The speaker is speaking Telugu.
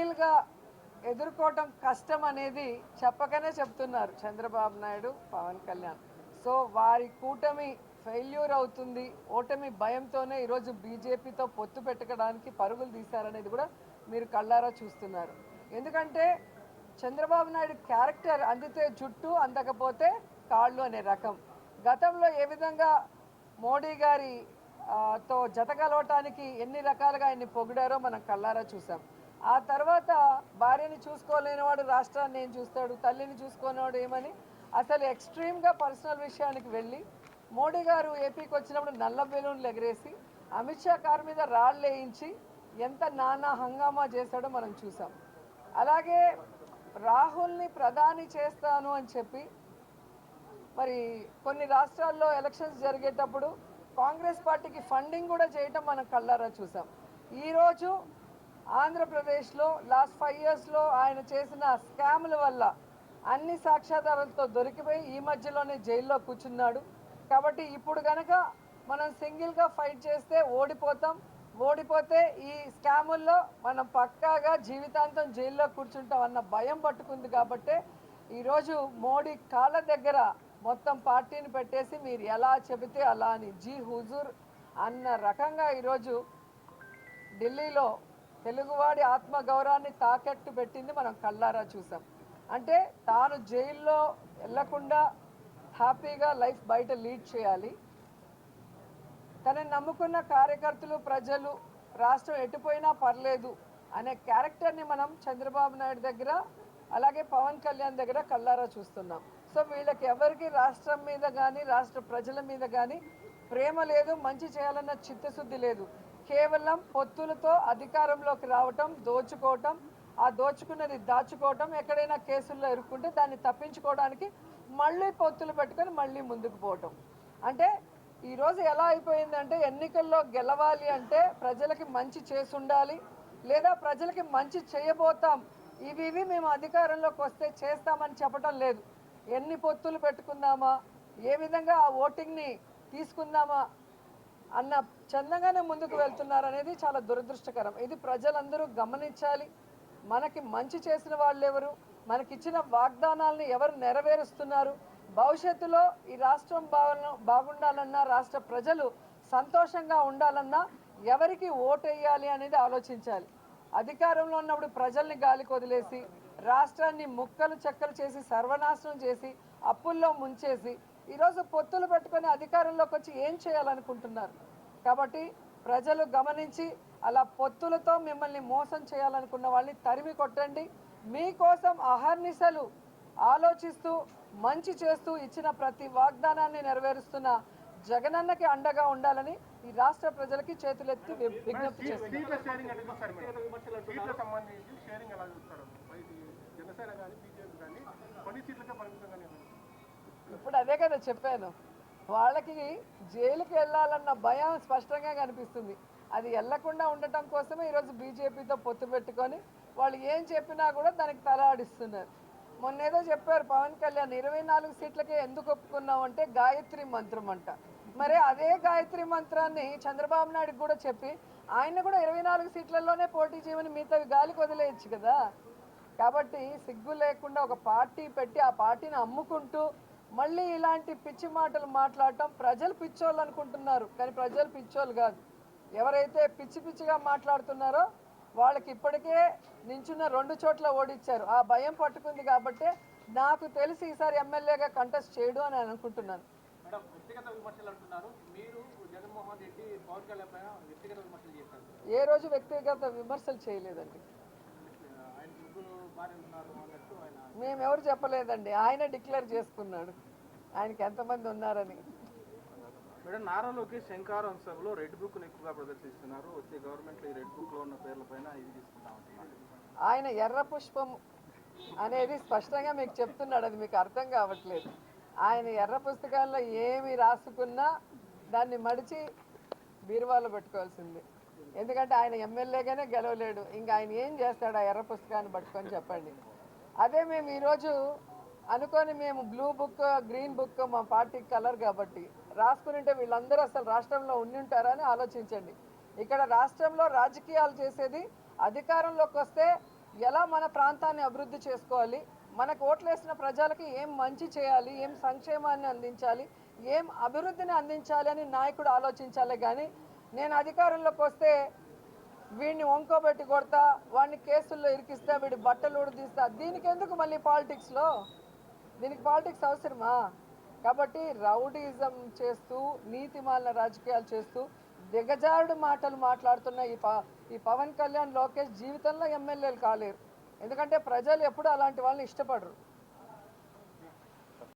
సింగిల్గా ఎదుర్కోవటం కష్టం అనేది చెప్పకనే చెప్తున్నారు చంద్రబాబు నాయుడు, పవన్ కళ్యాణ్. సో వారి కూటమి ఫెయిల్యూర్ అవుతుంది, ఓటమి భయంతోనే ఈరోజు బీజేపీతో పొత్తు పెట్టుకోవడానికి పరుగులు తీశారనేది కూడా మీరు కళ్ళారా చూస్తున్నారు. ఎందుకంటే చంద్రబాబు నాయుడు క్యారెక్టర్ అందితే జుట్టు, అందకపోతే కాళ్ళు అనే రకం. గతంలో ఏ విధంగా మోడీ గారి తో జతకలవటానికి ఎన్ని రకాలుగా ఆయన్ని పొగిడారో మనం కళ్ళారా చూసాం. ఆ తర్వాత భార్యని చూసుకోలేనివాడు రాష్ట్రాన్ని ఏం చూస్తాడు, తల్లిని చూసుకోనివాడు ఏమని అసలు ఎక్స్ట్రీమ్గా పర్సనల్ విషయానికి వెళ్ళి మోడీ గారు ఏపీకి వచ్చినప్పుడు నల్ల బెలూన్లు ఎగరేసి అమిత్ షా కారు మీద రాళ్ళు వేయించి ఎంత నానా హంగామా చేశాడో మనం చూసాం. అలాగే రాహుల్ని ప్రధాని చేస్తాను అని చెప్పి మరి కొన్ని రాష్ట్రాల్లో ఎలక్షన్స్ జరిగేటప్పుడు కాంగ్రెస్ పార్టీకి ఫండింగ్ కూడా చేయటం మనం కళ్ళారా చూసాం. ఈరోజు ఆంధ్రప్రదేశ్లో లాస్ట్ 5 ఇయర్స్లో ఆయన చేసిన స్కాముల వల్ల అన్ని సాక్ష్యాధారాలతో దొరికిపోయి ఈ మధ్యలోనే జైల్లో కూర్చున్నాడు. కాబట్టి ఇప్పుడు కనుక మనం సింగిల్గా ఫైట్ చేస్తే ఓడిపోతాం. ఓడిపోతే ఈ స్కాముల్లో మనం పక్కాగా జీవితాంతం జైల్లో కూర్చుంటాం అన్న భయం పట్టుకుంది. కాబట్టి ఈరోజు మోడీ కాళ్ళ దగ్గర మొత్తం పార్టీని పెట్టేసి మీరు ఎలా చెబితే అలా అని జీ హుజూర్ అన్న రకంగా ఈరోజు ఢిల్లీలో తెలుగువాడి ఆత్మగౌరవాన్ని తాకట్టు పెట్టింది మనం కళ్ళారా చూసాం. అంటే తాను జైల్లో వెళ్లకుండా హ్యాపీగా లైఫ్ బయట లీడ్ చేయాలి, తనని నమ్ముకున్న కార్యకర్తలు, ప్రజలు, రాష్ట్రం ఎటుపోయినా పర్లేదు అనే క్యారెక్టర్ని మనం చంద్రబాబు నాయుడు దగ్గర అలాగే పవన్ కళ్యాణ్ దగ్గర కళ్ళారా చూస్తున్నాం. సో వీళ్ళకి ఎవరికి రాష్ట్రం మీద కానీ రాష్ట్ర ప్రజల మీద కానీ ప్రేమ లేదు, మంచి చేయాలన్న చిత్తశుద్ధి లేదు. కేవలం పొత్తులతో అధికారంలోకి రావటం, దోచుకోవటం, ఆ దోచుకున్నది దాచుకోవటం, ఎక్కడైనా కేసుల్లో ఇరుక్కుంటే దాన్ని తప్పించుకోవడానికి మళ్ళీ పొత్తులు పెట్టుకొని మళ్ళీ ముందుకు పోవటం. అంటే ఈరోజు ఎలా అయిపోయిందంటే ఎన్నికల్లో గెలవాలి అంటే ప్రజలకి మంచి చేసి ఉండాలి, లేదా ప్రజలకి మంచి చేయబోతాం, ఇవి మేము అధికారంలోకి వస్తే చేస్తామని చెప్పటం లేదు. ఎన్ని పొత్తులు పెట్టుకుందామా, ఏ విధంగా ఆ ఓటింగ్ని తీసుకుందామా అన్న చందంగానే ముందుకు వెళ్తున్నారు అనేది చాలా దురదృష్టకరం. ఇది ప్రజలందరూ గమనించాలి. మనకి మంచి చేసిన వాళ్ళు ఎవరు, మనకిచ్చిన వాగ్దానాలను ఎవరు నెరవేరుస్తున్నారు, భవిష్యత్తులో ఈ రాష్ట్రం బాగుండాలన్నా, రాష్ట్ర ప్రజలు సంతోషంగా ఉండాలన్నా ఎవరికి ఓటేయాలి అనేది ఆలోచించాలి. అధికారంలో ఉన్నప్పుడు ప్రజల్ని గాలికి వదిలేసి రాష్ట్రాన్ని ముక్కలు చెక్కలు చేసి సర్వనాశనం చేసి అప్పుల్లో ముంచేసి ఈరోజు పొత్తులు పెట్టుకొని అధికారంలోకి వచ్చి ఏం చేయాలనుకుంటున్నారు. కాబట్టి ప్రజలు గమనించి అలా పొత్తులతో మిమ్మల్ని మోసం చేయాలనుకున్న వాళ్ళని తరిమి కొట్టండి. మీకోసం అహర్నిశలు ఆలోచిస్తూ మంచి చేస్తూ ఇచ్చిన ప్రతి వాగ్దానాన్ని నెరవేరుస్తున్న జగనన్నకి అండగా ఉండాలని ఈ రాష్ట్ర ప్రజలకి చేతులెత్తి విజ్ఞప్తి చేస్తున్నారు. ఇప్పుడు అదే కదా చెప్పాను, వాళ్ళకి జైలుకి వెళ్ళాలన్న భయం స్పష్టంగా కనిపిస్తుంది. అది వెళ్లకుండా ఉండటం కోసమే ఈరోజు బీజేపీతో పొత్తు పెట్టుకొని వాళ్ళు ఏం చెప్పినా కూడా దానికి తలాడిస్తున్నారు. మొన్నేదో చెప్పారు పవన్ కళ్యాణ్ 24 సీట్లకే ఎందుకు ఒప్పుకున్నాం అంటే గాయత్రి మంత్రం అంట. మరి అదే గాయత్రి మంత్రాన్ని చంద్రబాబు నాయుడుకి కూడా చెప్పి ఆయన కూడా 24 సీట్లలోనే పోటీ చేయమని మిగతావి గాలికి వదిలేయచ్చు కదా. కాబట్టి సిగ్గు లేకుండా ఒక పార్టీ పెట్టి ఆ పార్టీని అమ్ముకుంటూ మళ్ళీ ఇలాంటి పిచ్చి మాటలు మాట్లాడటం, ప్రజలు పిచ్చోళ్ళు అనుకుంటున్నారు కానీ ప్రజలు పిచ్చోళ్ళు కాదు. ఎవరైతే పిచ్చి పిచ్చిగా మాట్లాడుతున్నారో వాళ్ళకి ఇప్పటికే నించున్న 2 చోట్ల ఓడించారు. ఆ భయం పట్టుకుంది కాబట్టి నాకు తెలిసి ఈసారి ఎమ్మెల్యేగా కంటెస్ట్ చేయడు అని అనుకుంటున్నాను. ఏ రోజు వ్యక్తిగత విమర్శలు చేయలేదండి, మేమెవరు చెప్పలేదండి. ఆయన డిక్లేర్ చేసుకున్నాడు ఆయనకి ఎంతమంది ఉన్నారని. మేడం, నారా లోకేష్ శంకారం సభలో రెడ్ బుక్ ఎక్కువగా ప్రదర్శిస్తున్నారు. వచ్చే గవర్నమెంట్ ఈ రెడ్ బుక్ లో ఉన్న పేర్ల పైన ఇది తీసుకుంటామంటున్నారు. ఆయన ఎర్ర పుష్పం అనేది స్పష్టంగా మీకు చెప్తున్నాడు, అది మీకు అర్థం కావట్లేదు. ఆయన ఎర్ర పుస్తకాల్లో ఏమి రాసుకున్నా దాన్ని మడిచి బీరువాలో పెట్టుకోవాల్సింది. ఎందుకంటే ఆయన ఎమ్మెల్యేగానే గెలవలేడు, ఇంకా ఆయన ఏం చేస్తాడు ఆ ఎర్ర పుస్తకాన్ని పట్టుకొని చెప్పండి. అదే మేము ఈరోజు అనుకొని మేము బ్లూ బుక్, గ్రీన్ బుక్ మా పార్టీ కలర్ కాబట్టి రాసుకుని వీళ్ళందరూ అసలు రాష్ట్రంలో ఉండి ఉంటారని ఆలోచించండి. ఇక్కడ రాష్ట్రంలో రాజకీయాలు చేసేది అధికారంలోకి వస్తే ఎలా మన ప్రాంతాన్ని అభివృద్ధి చేసుకోవాలి, మనకు ఓట్లేసిన ప్రజలకి ఏం మంచి చేయాలి, ఏం సంక్షేమాన్ని అందించాలి, ఏం అభివృద్ధిని అందించాలి అని నాయకుడు ఆలోచించాలి. కానీ నేను అధికారంలోకి వస్తే వీడిని వంకోబెట్టి కొడతా, వాడిని కేసుల్లో ఇరికిస్తా, వీడి బట్టలు ఊడదీస్తా, దీనికి ఎందుకు మళ్ళీ పాలిటిక్స్లో? దీనికి పాలిటిక్స్ అవసరమా? కాబట్టి రౌడీజం చేస్తూ నీతిమాలిన రాజకీయాలు చేస్తూ దిగజారుడు మాటలు మాట్లాడుతున్న ఈ పవన్ కళ్యాణ్, లోకేష్ జీవితంలో ఎమ్మెల్యేలు కాలేరు. ఎందుకంటే ప్రజలు ఎప్పుడు అలాంటి వాళ్ళని ఇష్టపడరు.